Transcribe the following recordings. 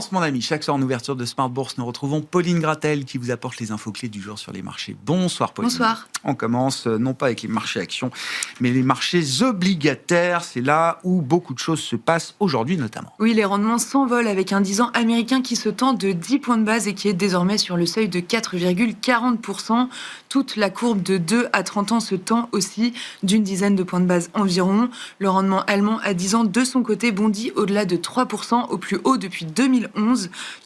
Tendance, mon ami. Chaque soir en ouverture de Smart Bourse, nous retrouvons Pauline Gratel qui vous apporte les infos clés du jour sur les marchés. Bonsoir Pauline. Bonsoir. On commence non pas avec les marchés actions, mais les marchés obligataires. C'est là où beaucoup de choses se passent aujourd'hui notamment. Oui, les rendements s'envolent avec un 10 ans américain qui se tend de 10 points de base et qui est désormais sur le seuil de 4,40%. Toute la courbe de 2 à 30 ans se tend aussi d'une dizaine de points de base environ. Le rendement allemand à 10 ans de son côté bondit au-delà de 3%, au plus haut depuis 2011.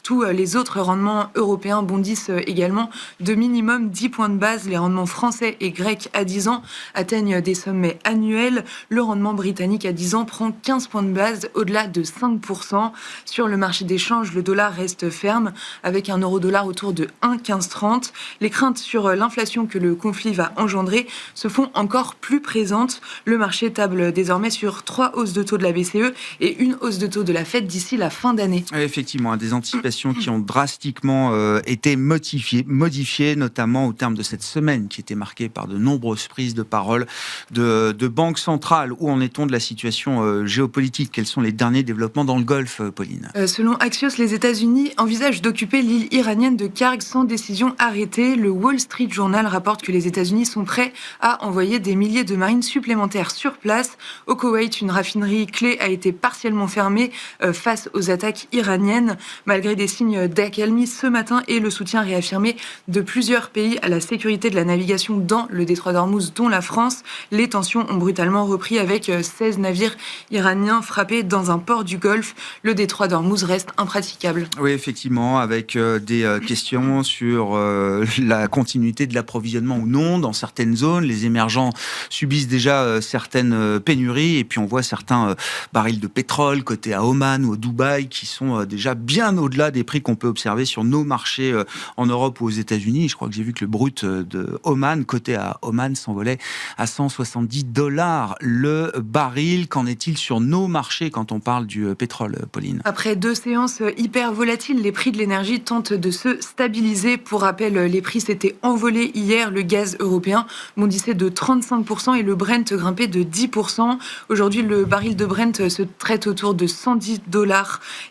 Tous les autres rendements européens bondissent également de minimum 10 points de base. Les rendements français et grecs à 10 ans atteignent des sommets annuels. Le rendement britannique à 10 ans prend 15 points de base au-delà de 5%. Sur le marché des changes, le dollar reste ferme avec un euro-dollar autour de 1,1530. Les craintes sur l'inflation que le conflit va engendrer se font encore plus présentes. Le marché table désormais sur 3 hausses de taux de la BCE et une hausse de taux de la Fed d'ici la fin d'année. Effectivement, des anticipations qui ont drastiquement été modifiées, notamment au terme de cette semaine qui était marquée par de nombreuses prises de parole de banques centrales. Où en est-on de la situation géopolitique? Quels sont les derniers développements dans le Golfe, Pauline? Selon Axios, les États-Unis envisagent d'occuper l'île iranienne de Karg sans décision arrêtée. Le Wall Street Journal rapporte que les États-Unis sont prêts à envoyer des milliers de marines supplémentaires sur place. Au Koweït, une raffinerie clé a été partiellement fermée face aux attaques iraniennes. Malgré des signes d'accalmie ce matin et le soutien réaffirmé de plusieurs pays à la sécurité de la navigation dans le détroit d'Ormuz, dont la France, les tensions ont brutalement repris avec 16 navires iraniens frappés dans un port du Golfe. Le détroit d'Ormuz reste impraticable. Oui, effectivement, avec des questions sur la continuité de l'approvisionnement ou non dans certaines zones. Les émergents subissent déjà certaines pénuries et puis on voit certains barils de pétrole cotés à Oman ou au Dubaï qui sont déjà bien au-delà des prix qu'on peut observer sur nos marchés en Europe ou aux États-Unis. Je crois que j'ai vu que le brut de Oman, coté à Oman, s'envolait à $170 le baril. Qu'en est-il sur nos marchés quand on parle du pétrole, Pauline? Après 2 séances hyper volatiles, les prix de l'énergie tentent de se stabiliser. Pour rappel, les prix s'étaient envolés hier. Le gaz européen bondissait de 35% et le Brent grimpait de 10%. Aujourd'hui, le baril de Brent se traite autour de $110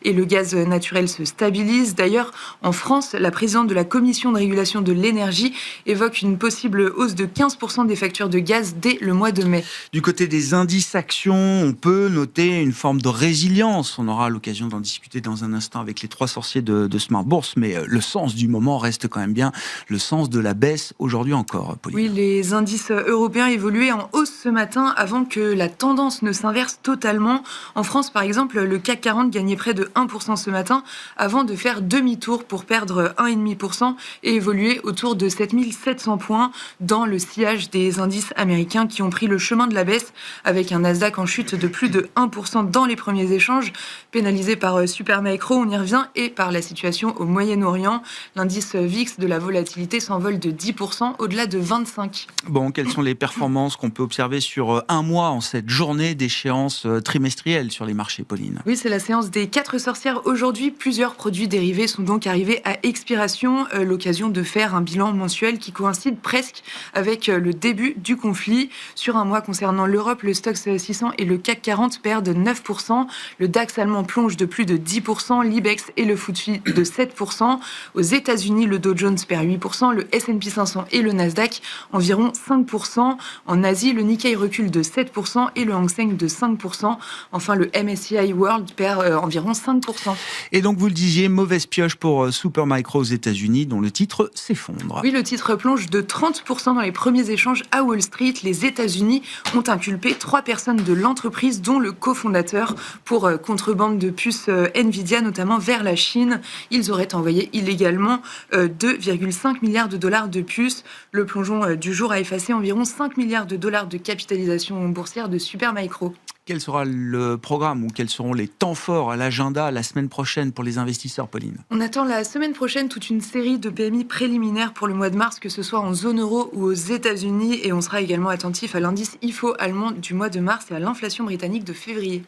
et le gaz naturel se stabilise. D'ailleurs, en France, la présidente de la Commission de régulation de l'énergie évoque une possible hausse de 15% des factures de gaz dès le mois de mai. Du côté des indices actions, on peut noter une forme de résilience. On aura l'occasion d'en discuter dans un instant avec les 3 sorciers de Smart Bourse, mais le sens du moment reste quand même bien le sens de la baisse aujourd'hui encore, Pauline. Oui, les indices européens évoluaient en hausse ce matin avant que la tendance ne s'inverse totalement. En France, par exemple, le CAC 40 gagnait près de 1% ce matin avant de faire demi-tour pour perdre 1,5% et évoluer autour de 7700 points dans le sillage des indices américains qui ont pris le chemin de la baisse avec un Nasdaq en chute de plus de 1% dans les premiers échanges, pénalisé par Supermicro, on y revient, et par la situation au Moyen-Orient. L'indice VIX de la volatilité s'envole de 10% au-delà de 25. Bon, quelles sont les performances qu'on peut observer sur un mois en cette journée d'échéance trimestrielle sur les marchés, Pauline? Oui, c'est la séance des 4 sorcières aujourd'hui. Plusieurs produits dérivés sont donc arrivés à expiration. L'occasion de faire un bilan mensuel qui coïncide presque avec le début du conflit. Sur un mois concernant l'Europe, le Stoxx 600 et le CAC 40 perdent 9%. Le DAX allemand plonge de plus de 10%. L'IBEX et le FTSE de 7%. Aux États-Unis, le Dow Jones perd 8%. Le S&P 500 et le Nasdaq environ 5%. En Asie, le Nikkei recule de 7% et le Hang Seng de 5%. Enfin, le MSCI World perd environ 5%. Et donc, vous le disiez, mauvaise pioche pour Supermicro aux États-Unis, dont le titre s'effondre. Oui, le titre plonge de 30% dans les premiers échanges à Wall Street. Les États-Unis ont inculpé 3 personnes de l'entreprise, dont le cofondateur, pour contrebande de puces Nvidia, notamment vers la Chine. Ils auraient envoyé illégalement 2,5 milliards de dollars de puces. Le plongeon du jour a effacé environ 5 milliards de dollars de capitalisation boursière de Supermicro. Quel sera le programme ou quels seront les temps forts à l'agenda la semaine prochaine pour les investisseurs, Pauline? On attend la semaine prochaine toute une série de PMI préliminaires pour le mois de mars, que ce soit en zone euro ou aux États-Unis. Et on sera également attentif à l'indice IFO allemand du mois de mars et à l'inflation britannique de février.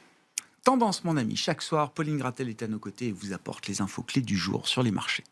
Tendance, mon ami. Chaque soir, Pauline Gratel est à nos côtés et vous apporte les infos clés du jour sur les marchés.